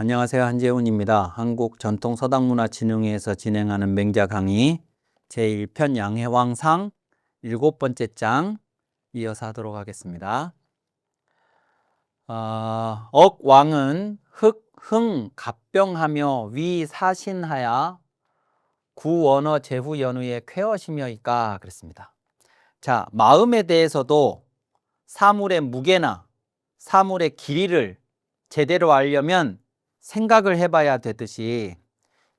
안녕하세요. 한재훈입니다. 한국전통서당문화진흥회에서 진행하는 맹자 강의 제1편 양해왕상 7번째 장 이어서 하도록 하겠습니다. 억왕은 흥갑병하며 위사신하야 구원어 제후연후의 쾌어심여이까 그랬습니다. 자, 마음에 대해서도 사물의 무게나 사물의 길이를 제대로 알려면 생각을 해봐야 되듯이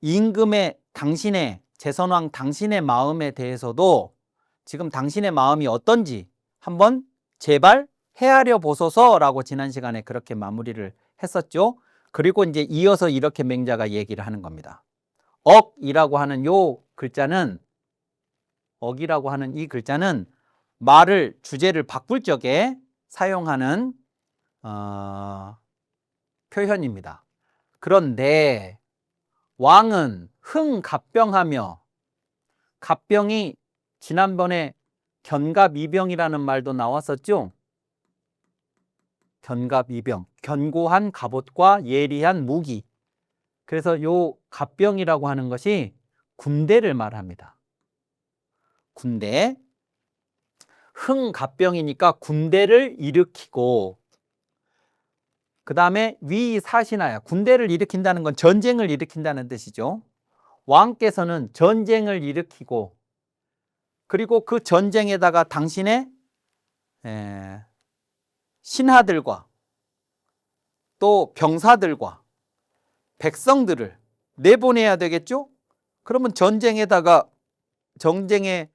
임금의 당신의 제선왕 당신의 마음에 대해서도 지금 당신의 마음이 어떤지 한번 제발 헤아려 보소서라고 지난 시간에 그렇게 마무리를 했었죠. 그리고 이제 이어서 이렇게 맹자가 얘기를 하는 겁니다. 억이라고 하는 요 글자는 억이라고 하는 이 글자는 말을 주제를 바꿀 적에 사용하는 표현입니다. 그런데 왕은 흥갑병하며, 갑병이 지난번에 견갑이병이라는 말도 나왔었죠. 견갑이병, 견고한 갑옷과 예리한 무기. 그래서 요 갑병이라고 하는 것이 군대를 말합니다. 군대. 흥갑병이니까 군대를 일으키고, 그 다음에 위사신하야, 군대를 일으킨다는 건 전쟁을 일으킨다는 뜻이죠. 왕께서는 전쟁을 일으키고, 그리고 그 전쟁에다가 당신의 신하들과 또 병사들과 백성들을 내보내야 되겠죠? 그러면 전쟁에다가 전쟁에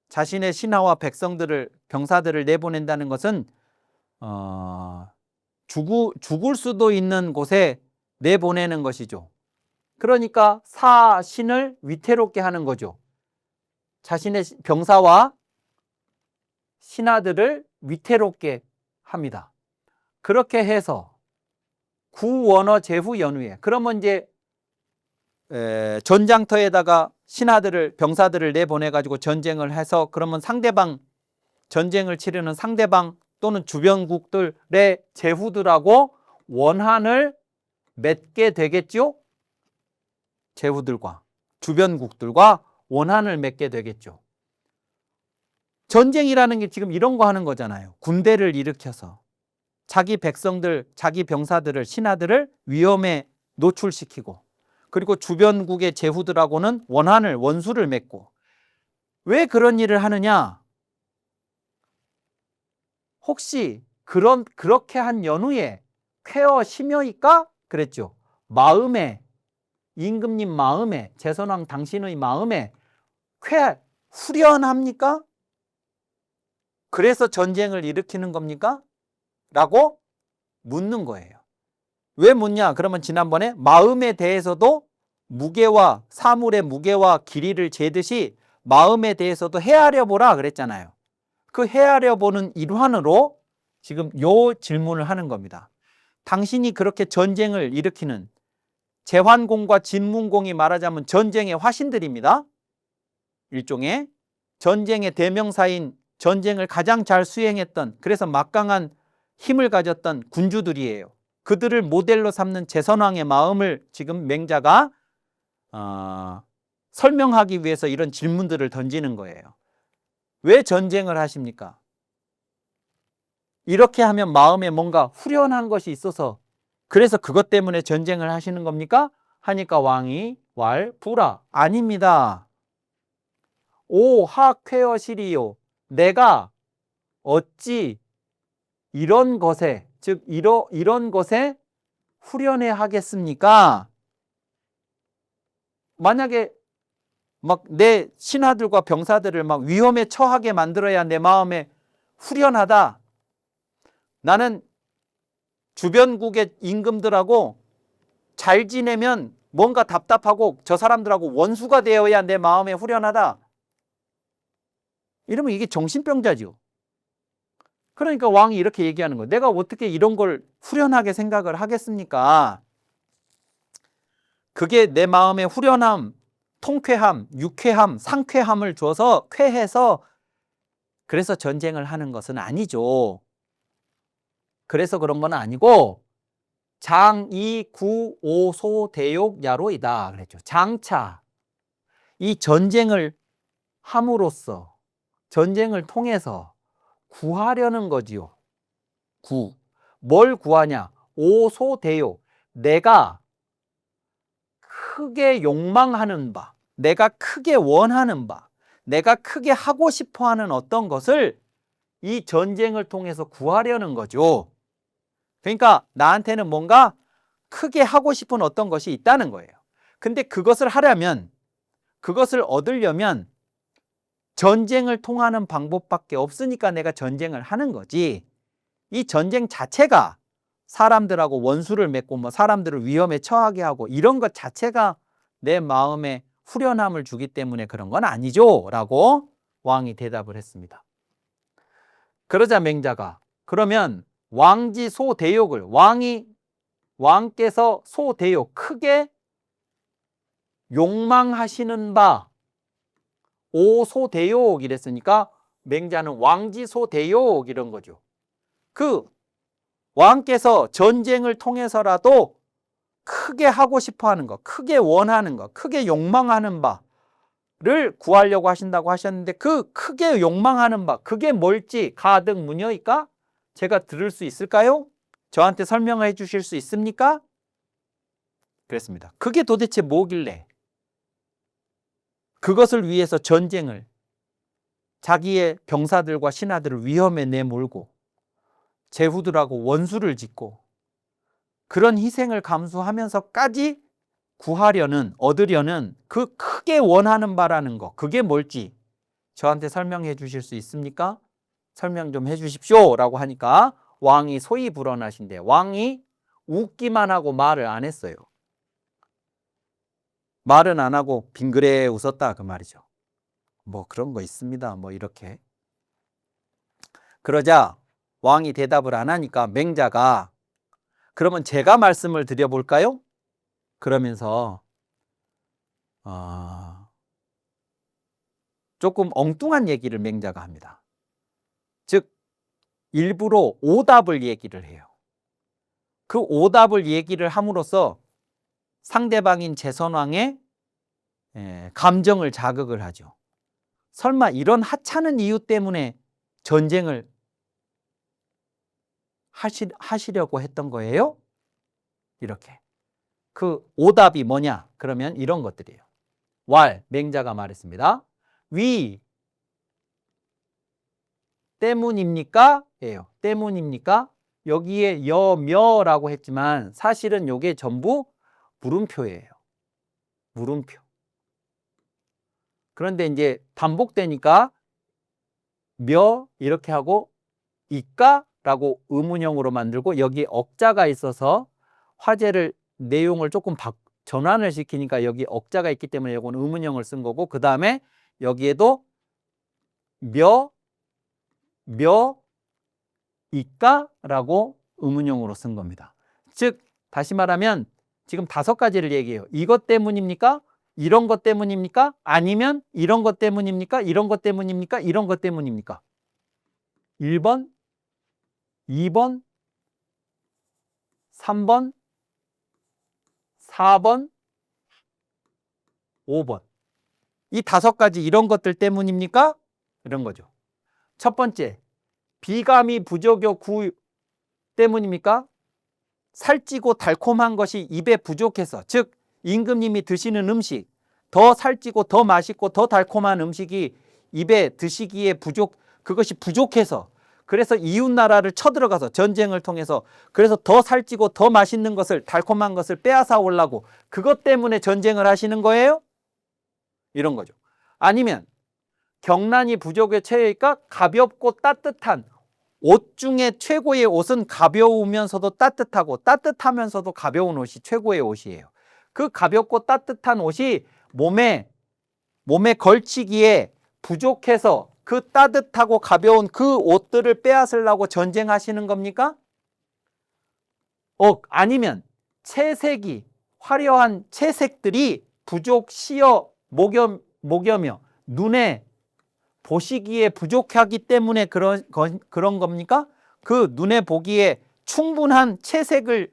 자신의 신하와 백성들을, 병사들을 내보낸다는 것은 죽을 수도 있는 곳에 내보내는 것이죠. 그러니까 사신을 위태롭게 하는 거죠. 자신의 병사와 신하들을 위태롭게 합니다. 그렇게 해서 구원어 제후연후에, 그러면 이제 전장터에다가 신하들을, 병사들을 내보내가지고 전쟁을 해서, 그러면 상대방, 전쟁을 치르는 상대방 또는 주변국들의 제후들하고 원한을 맺게 되겠죠? 제후들과 주변국들과 원한을 맺게 되겠죠. 전쟁이라는 게 지금 이런 거 하는 거잖아요. 군대를 일으켜서 자기 백성들, 자기 병사들을, 신하들을 위험에 노출시키고, 그리고 주변국의 제후들하고는 원수를 맺고. 왜 그런 일을 하느냐? 혹시 그렇게 한 연후에 쾌어 심여이까? 그랬죠. 마음에, 임금님 마음에, 제선왕 당신의 마음에 후련합니까? 그래서 전쟁을 일으키는 겁니까? 라고 묻는 거예요. 왜 묻냐? 그러면 지난번에 마음에 대해서도 무게와, 사물의 무게와 길이를 재듯이 마음에 대해서도 헤아려 보라 그랬잖아요. 그 헤아려 보는 일환으로 지금 요 질문을 하는 겁니다. 당신이 그렇게 전쟁을 일으키는, 제환공과 진문공이 말하자면 전쟁의 화신들입니다. 일종의 전쟁의 대명사인, 전쟁을 가장 잘 수행했던, 그래서 막강한 힘을 가졌던 군주들이에요. 그들을 모델로 삼는 제선왕의 마음을 지금 맹자가 설명하기 위해서 이런 질문들을 던지는 거예요. 왜 전쟁을 하십니까? 이렇게 하면 마음에 뭔가 후련한 것이 있어서, 그래서 그것 때문에 전쟁을 하시는 겁니까? 하니까 왕이 부라, 아닙니다. 오 하쾌어시리요, 내가 어찌 이런 것에, 즉 이런 것에 후련해 하겠습니까? 만약에 막 내 신하들과 병사들을 막 위험에 처하게 만들어야 내 마음에 후련하다. 나는 주변국의 임금들하고 잘 지내면 뭔가 답답하고 저 사람들하고 원수가 되어야 내 마음에 후련하다. 이러면 이게 정신병자죠. 그러니까 왕이 이렇게 얘기하는 거예요. 내가 어떻게 이런 걸 후련하게 생각을 하겠습니까? 그게 내 마음에 후련함, 통쾌함, 유쾌함, 상쾌함을 줘서, 쾌해서 그래서 전쟁을 하는 것은 아니죠. 그래서 그런 건 아니고, 장이구오소대욕야로이다 그랬죠. 장차 이 전쟁을 함으로써 전쟁을 통해서 구하려는 거지요. 뭘 구하냐? 오소대욕. 내가 크게 욕망하는 바, 내가 크게 원하는 바, 내가 크게 하고 싶어 하는 어떤 것을 이 전쟁을 통해서 구하려는 거죠. 그러니까 나한테는 뭔가 크게 하고 싶은 어떤 것이 있다는 거예요. 근데 그것을 하려면, 그것을 얻으려면 전쟁을 통하는 방법밖에 없으니까 내가 전쟁을 하는 거지. 이 전쟁 자체가 사람들하고 원수를 맺고 뭐 사람들을 위험에 처하게 하고 이런 것 자체가 내 마음에 후련함을 주기 때문에 그런 건 아니죠 라고 왕이 대답을 했습니다. 그러자 맹자가 그러면 왕지 소대욕을 왕께서 소대욕 크게 욕망하시는 바 오소대욕 이랬으니까 맹자는 왕지소대욕 이런 거죠. 그 왕께서 전쟁을 통해서라도 크게 하고 싶어 하는 것, 크게 원하는 것, 크게 욕망하는 바를 구하려고 하신다고 하셨는데 그 크게 욕망하는 바, 그게 뭘지 가득 무녀이까? 제가 들을 수 있을까요? 저한테 설명해 주실 수 있습니까? 그랬습니다. 그게 도대체 뭐길래 그것을 위해서 전쟁을 자기의 병사들과 신하들을 위험에 내몰고 제후들하고 원수를 짓고 그런 희생을 감수하면서까지 구하려는, 얻으려는 그 크게 원하는 바라는 거, 그게 뭘지 저한테 설명해 주실 수 있습니까? 설명 좀 해 주십시오 라고 하니까 왕이 소위 불어나신데 왕이 웃기만 하고 말을 안 했어요. 말은 안 하고 빙그레 웃었다 그 말이죠. 뭐 그런 거 있습니다. 뭐 이렇게. 그러자 왕이 대답을 안 하니까 맹자가 그러면 제가 말씀을 드려볼까요? 그러면서 조금 엉뚱한 얘기를 맹자가 합니다. 즉 일부러 오답을 얘기를 해요. 그 오답을 얘기를 함으로써 상대방인 제선왕의 감정을 자극을 하죠. 설마 이런 하찮은 이유 때문에 전쟁을 하시려고 했던 거예요? 이렇게. 그 오답이 뭐냐? 그러면 이런 것들이에요. 맹자가 말했습니다. 위 때문입니까? 예요. 때문입니까? 여기에 여며라고 했지만 사실은 이게 전부 물음표예요. 물음표. 그런데 이제 반복되니까 며 이렇게 하고 이까? 라고 의문형으로 만들고 여기 억자가 있어서 화제를 내용을 조금 전환을 시키니까 여기 억자가 있기 때문에 이건 의문형을 쓴 거고 그 다음에 여기에도 이까? 라고 의문형으로 쓴 겁니다. 즉 다시 말하면 지금 5가지를 얘기해요. 이것 때문입니까? 이런 것 때문입니까? 아니면 이런 것 때문입니까? 이런 것 때문입니까? 이런 것 때문입니까? 1번, 2번, 3번, 4번, 5번. 이 5가지 이런 것들 때문입니까? 이런 거죠. 첫 번째, 비감이 부족여 구 때문입니까? 살찌고 달콤한 것이 입에 부족해서, 즉 임금님이 드시는 음식, 더 살찌고 더 맛있고 더 달콤한 음식이 입에 드시기에 그것이 부족해서, 그래서 이웃 나라를 쳐들어가서 전쟁을 통해서 그래서 더 살찌고 더 맛있는 것을, 달콤한 것을 빼앗아 오려고 그것 때문에 전쟁을 하시는 거예요? 이런 거죠. 아니면 경란이 부족에 처해니까 가볍고 따뜻한 옷 중에 최고의 옷은 가벼우면서도 따뜻하고 따뜻하면서도 가벼운 옷이 최고의 옷이에요. 그 가볍고 따뜻한 옷이 몸에 걸치기에 부족해서 그 따뜻하고 가벼운 그 옷들을 빼앗으려고 전쟁하시는 겁니까? 아니면 채색이, 화려한 채색들이 부족시여 목여며 눈에 보시기에 부족하기 때문에 그런 겁니까? 그 눈에 보기에 충분한 채색을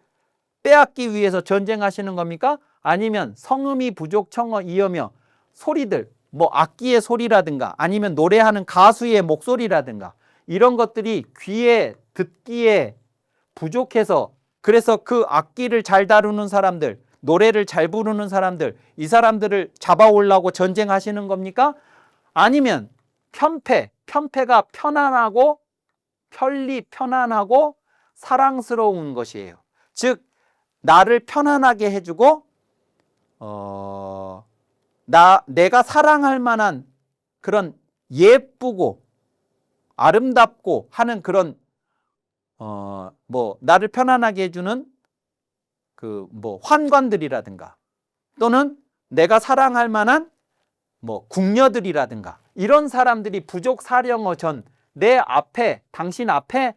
빼앗기 위해서 전쟁하시는 겁니까? 아니면 성음이 부족 청어 이으며 소리들, 뭐 악기의 소리라든가 아니면 노래하는 가수의 목소리라든가 이런 것들이 귀에 듣기에 부족해서 그래서 그 악기를 잘 다루는 사람들, 노래를 잘 부르는 사람들, 이 사람들을 잡아오려고 전쟁하시는 겁니까? 아니면 편패가 편안하고 편안하고 사랑스러운 것이에요. 즉 나를 편안하게 해주고 내가 사랑할 만한 그런 예쁘고 아름답고 하는 그런 나를 편안하게 해주는 그 환관들이라든가 또는 내가 사랑할 만한 궁녀들이라든가 이런 사람들이 부족 사령어 전 내 앞에 당신 앞에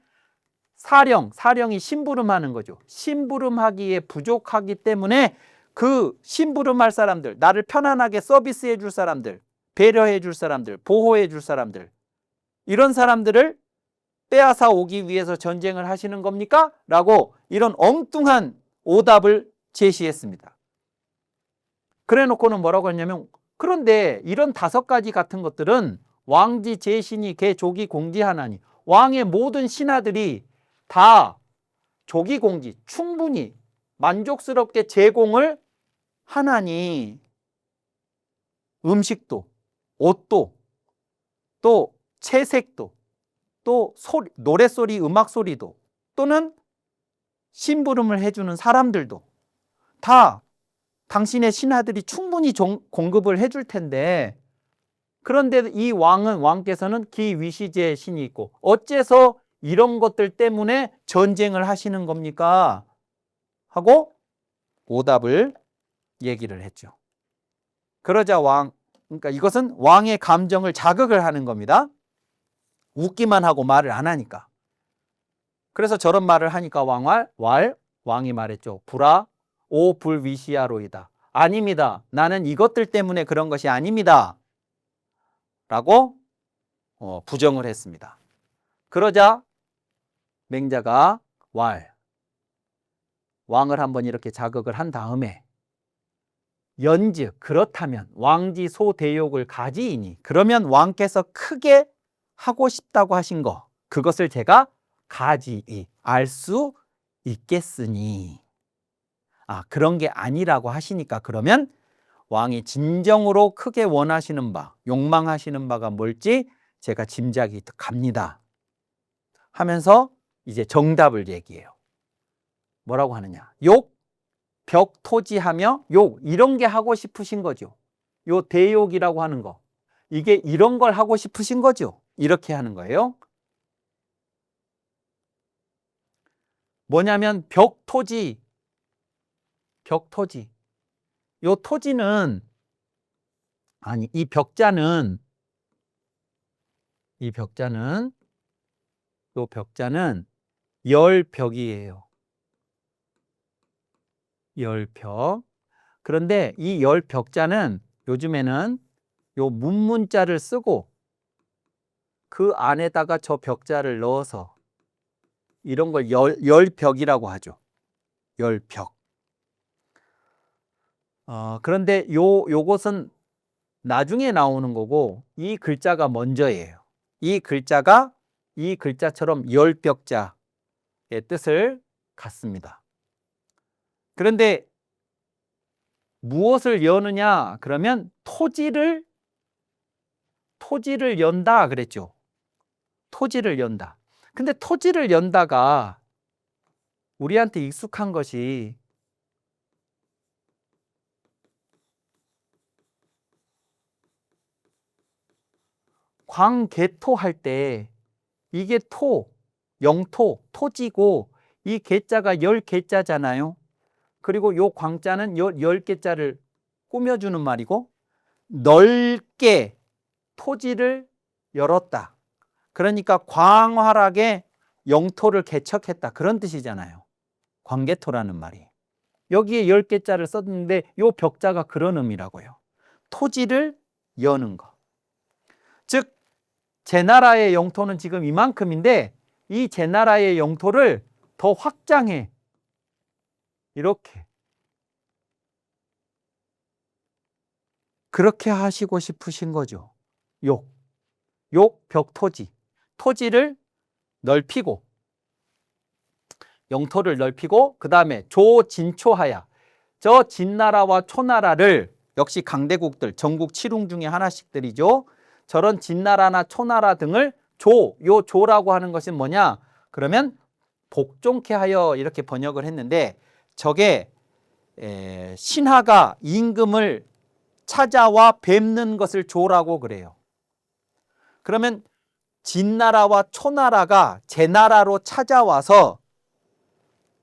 사령이 심부름하는 거죠. 심부름하기에 부족하기 때문에 그 심부름할 사람들, 나를 편안하게 서비스해 줄 사람들, 배려해 줄 사람들, 보호해 줄 사람들 이런 사람들을 빼앗아 오기 위해서 전쟁을 하시는 겁니까? 라고 이런 엉뚱한 오답을 제시했습니다. 그래 놓고는 뭐라고 했냐면 그런데 이런 5가지 같은 것들은 왕지, 제신이, 개, 조기, 공지 하나니 왕의 모든 신하들이 다 조기, 공지 충분히 만족스럽게 제공을 하나니 음식도 옷도 또 채색도 또 노랫소리, 음악소리도 또는 심부름을 해주는 사람들도 다 당신의 신하들이 충분히 공급을 해줄 텐데 그런데 이 왕께서는 기위시제 신이 있고 어째서 이런 것들 때문에 전쟁을 하시는 겁니까? 하고 오답을 얘기를 했죠. 그러자 그러니까 이것은 왕의 감정을 자극을 하는 겁니다. 웃기만 하고 말을 안 하니까. 그래서 저런 말을 하니까 왕이 말했죠. 불위시하로이다. 아닙니다. 나는 이것들 때문에 그런 것이 아닙니다. 라고 부정을 했습니다. 그러자 맹자가 왕을 한번 이렇게 자극을 한 다음에 연즉 그렇다면 왕지 소대욕을 가지이니 그러면 왕께서 크게 하고 싶다고 하신 거 그것을 제가 가지이 알 수 있겠으니 그런 게 아니라고 하시니까 그러면 왕이 진정으로 크게 원하시는 바 욕망하시는 바가 뭘지 제가 짐작이 갑니다 하면서 이제 정답을 얘기해요. 뭐라고 하느냐 욕, 벽토지하며 욕 이런 게 하고 싶으신 거죠. 요 대욕이라고 하는 거 이게 이런 걸 하고 싶으신 거죠. 이렇게 하는 거예요. 뭐냐면 벽토지 요 토지는 이 벽자는 요 벽자는 열벽이에요. 열벽. 그런데 이 열벽자는 요즘에는 요 문문자를 쓰고 그 안에다가 저 벽자를 넣어서 이런 걸 열벽이라고 하죠. 열벽. 그런데 요것은 나중에 나오는 거고 이 글자가 먼저예요. 이 글자처럼 열벽자의 뜻을 갖습니다. 그런데 무엇을 여느냐 그러면 토지를 연다 그랬죠. 토지를 연다. 근데 토지를 연다가 우리한테 익숙한 것이 광개토 할 때 이게 영토, 토지고 이 개자가 열개자잖아요. 그리고 요 광자는 10개자를 꾸며주는 말이고 넓게 토지를 열었다. 그러니까 광활하게 영토를 개척했다. 그런 뜻이잖아요. 광개토라는 말이. 여기에 10개자를 썼는데 요 벽자가 그런 의미라고요. 토지를 여는 거. 즉 제 나라의 영토는 지금 이만큼인데 이 제 나라의 영토를 더 확장해. 이렇게. 그렇게 하시고 싶으신 거죠. 욕, 벽토지. 토지를 넓히고, 영토를 넓히고, 그 다음에 조진초하야. 저 진나라와 초나라를 역시 강대국들, 전국 칠웅 중에 하나씩들이죠. 저런 진나라나 초나라 등을 요 조라고 하는 것은 뭐냐? 그러면 복종케 하여 이렇게 번역을 했는데, 저게 신하가 임금을 찾아와 뵙는 것을 조라고 그래요. 그러면 진나라와 초나라가 제 나라로 찾아와서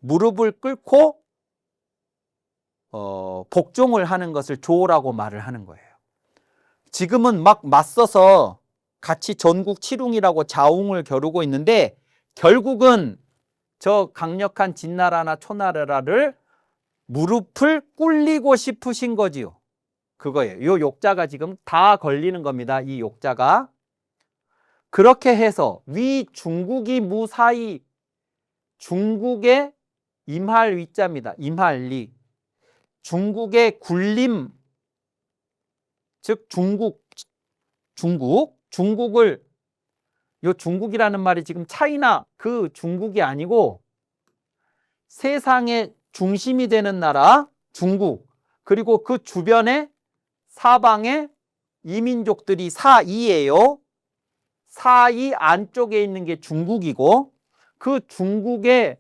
무릎을 꿇고 복종을 하는 것을 조라고 말을 하는 거예요. 지금은 막 맞서서 같이 전국 칠웅이라고 자웅을 겨루고 있는데, 결국은 저 강력한 진나라나 초나라를 무릎을 꿇리고 싶으신 거지요. 그거예요. 이 욕자가 지금 다 걸리는 겁니다. 이 욕자가. 그렇게 해서 위 중국이 무사히, 중국의 임할 위자입니다. 임할리. 중국의 굴림, 즉 중국을, 요 중국이라는 말이 지금 차이나 그 중국이 아니고 세상의 중심이 되는 나라 중국, 그리고 그 주변에 사방에 이민족들이 사이예요. 사이 안쪽에 있는 게 중국이고, 그 중국의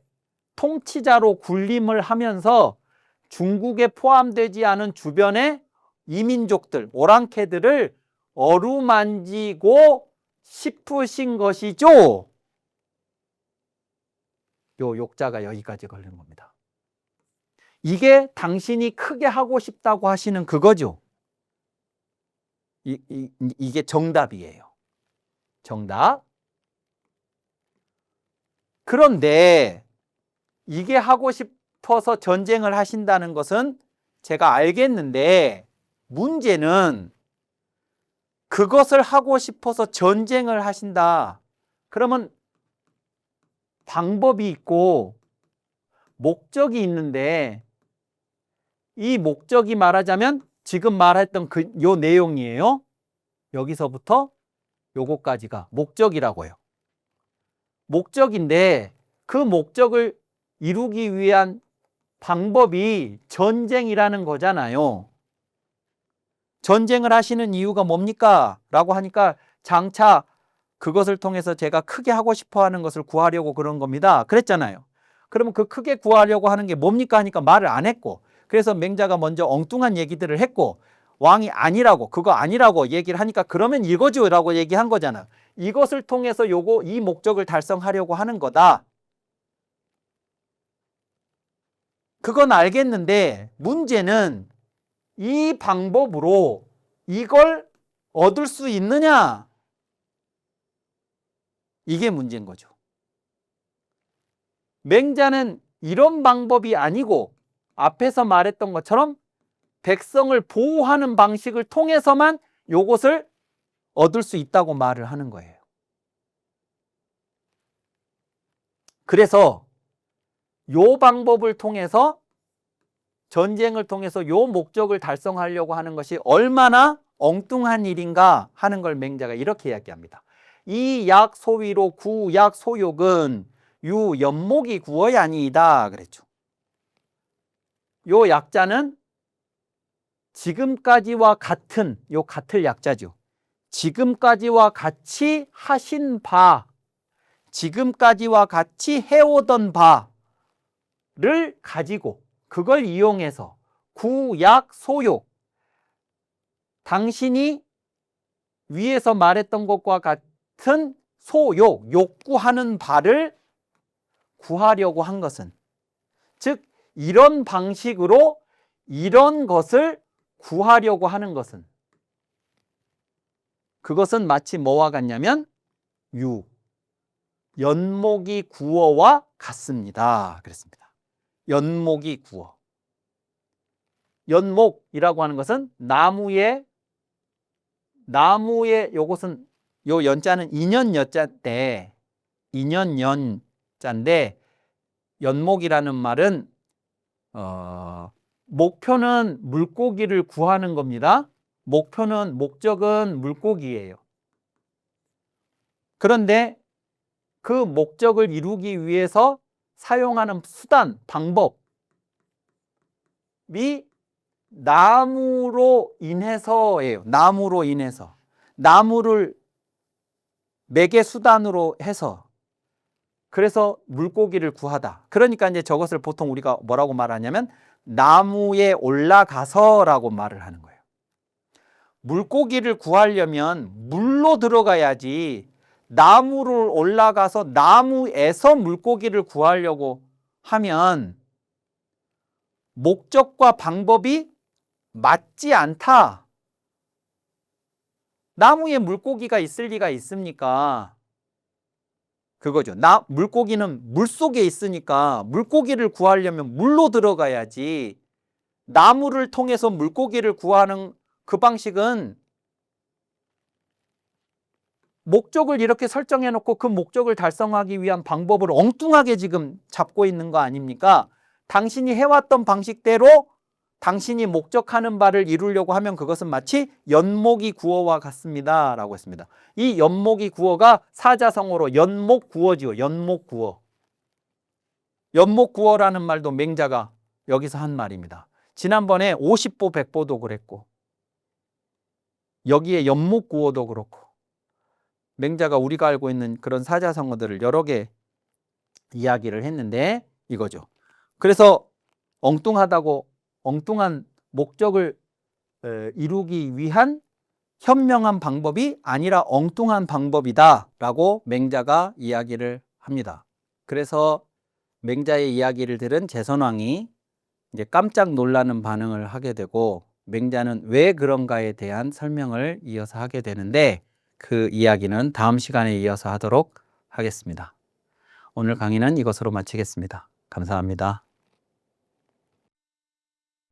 통치자로 군림을 하면서 중국에 포함되지 않은 주변의 이민족들, 오랑캐들을 어루만지고 싶으신 것이죠. 요 욕자가 여기까지 걸리는 겁니다. 이게 당신이 크게 하고 싶다고 하시는 그거죠. 이게 정답이에요. 정답. 그런데 이게 하고 싶어서 전쟁을 하신다는 것은 제가 알겠는데, 문제는 그것을 하고 싶어서 전쟁을 하신다. 그러면 방법이 있고 목적이 있는데, 이 목적이 말하자면 지금 말했던 요 내용이에요. 여기서부터 요거까지가 목적이라고요. 목적인데, 그 목적을 이루기 위한 방법이 전쟁이라는 거잖아요. 전쟁을 하시는 이유가 뭡니까? 라고 하니까 장차 그것을 통해서 제가 크게 하고 싶어 하는 것을 구하려고 그런 겁니다. 그랬잖아요. 그러면 그 크게 구하려고 하는 게 뭡니까? 하니까 말을 안 했고, 그래서 맹자가 먼저 엉뚱한 얘기들을 했고, 왕이 아니라고, 그거 아니라고 얘기를 하니까 그러면 이거죠 라고 얘기한 거잖아. 이것을 통해서 이 목적을 달성하려고 하는 거다. 그건 알겠는데, 문제는 이 방법으로 이걸 얻을 수 있느냐? 이게 문제인 거죠. 맹자는 이런 방법이 아니고 앞에서 말했던 것처럼 백성을 보호하는 방식을 통해서만 요것을 얻을 수 있다고 말을 하는 거예요. 그래서 요 방법을 통해서, 전쟁을 통해서 요 목적을 달성하려고 하는 것이 얼마나 엉뚱한 일인가 하는 걸 맹자가 이렇게 이야기합니다. 이 약소위로 구약소욕은 유연목이 구어야 아니이다 그랬죠. 요 약자는 지금까지와 같은, 요 같을 약자죠. 지금까지와 같이 하신 바, 지금까지와 같이 해오던 바를 가지고 그걸 이용해서 구약소욕, 당신이 위에서 말했던 것과 같은 소욕, 욕구하는 바를 구하려고 한 것은, 즉 이런 방식으로 이런 것을 구하려고 하는 것은, 그것은 마치 뭐와 같냐면 연목이 구어와 같습니다. 그랬습니다. 연목이 구어. 연목이라고 하는 것은 나무의 요것은 요 연자는 인연여자인데, 인연연자인데, 연목이라는 말은 목표는 물고기를 구하는 겁니다. 목적은 물고기예요. 그런데 그 목적을 이루기 위해서 사용하는 수단, 방법이 나무로 인해서예요. 나무로 인해서. 나무를 매개 수단으로 해서. 그래서 물고기를 구하다. 그러니까 이제 저것을 보통 우리가 뭐라고 말하냐면 나무에 올라가서라고 말을 하는 거예요. 물고기를 구하려면 물로 들어가야지 나무를 올라가서 나무에서 물고기를 구하려고 하면 목적과 방법이 맞지 않다. 나무에 물고기가 있을 리가 있습니까? 그거죠. 물고기는 물속에 있으니까 물고기를 구하려면 물로 들어가야지 나무를 통해서 물고기를 구하는 그 방식은 목적을 이렇게 설정해 놓고 그 목적을 달성하기 위한 방법을 엉뚱하게 지금 잡고 있는 거 아닙니까? 당신이 해왔던 방식대로 당신이 목적하는 바를 이루려고 하면 그것은 마치 연목이 구어와 같습니다 라고 했습니다. 이 연목이 구어가 사자성어로 연목구어지요. 연목구어. 연목구어라는 말도 맹자가 여기서 한 말입니다. 지난번에 50보 100보도 그랬고 여기에 연목구어도 그렇고 맹자가 우리가 알고 있는 그런 사자성어들을 여러 개 이야기를 했는데 이거죠. 그래서 엉뚱한 목적을 이루기 위한 현명한 방법이 아니라 엉뚱한 방법이다 라고 맹자가 이야기를 합니다. 그래서 맹자의 이야기를 들은 제선왕이 이제 깜짝 놀라는 반응을 하게 되고 맹자는 왜 그런가에 대한 설명을 이어서 하게 되는데 그 이야기는 다음 시간에 이어서 하도록 하겠습니다. 오늘 강의는 이것으로 마치겠습니다. 감사합니다.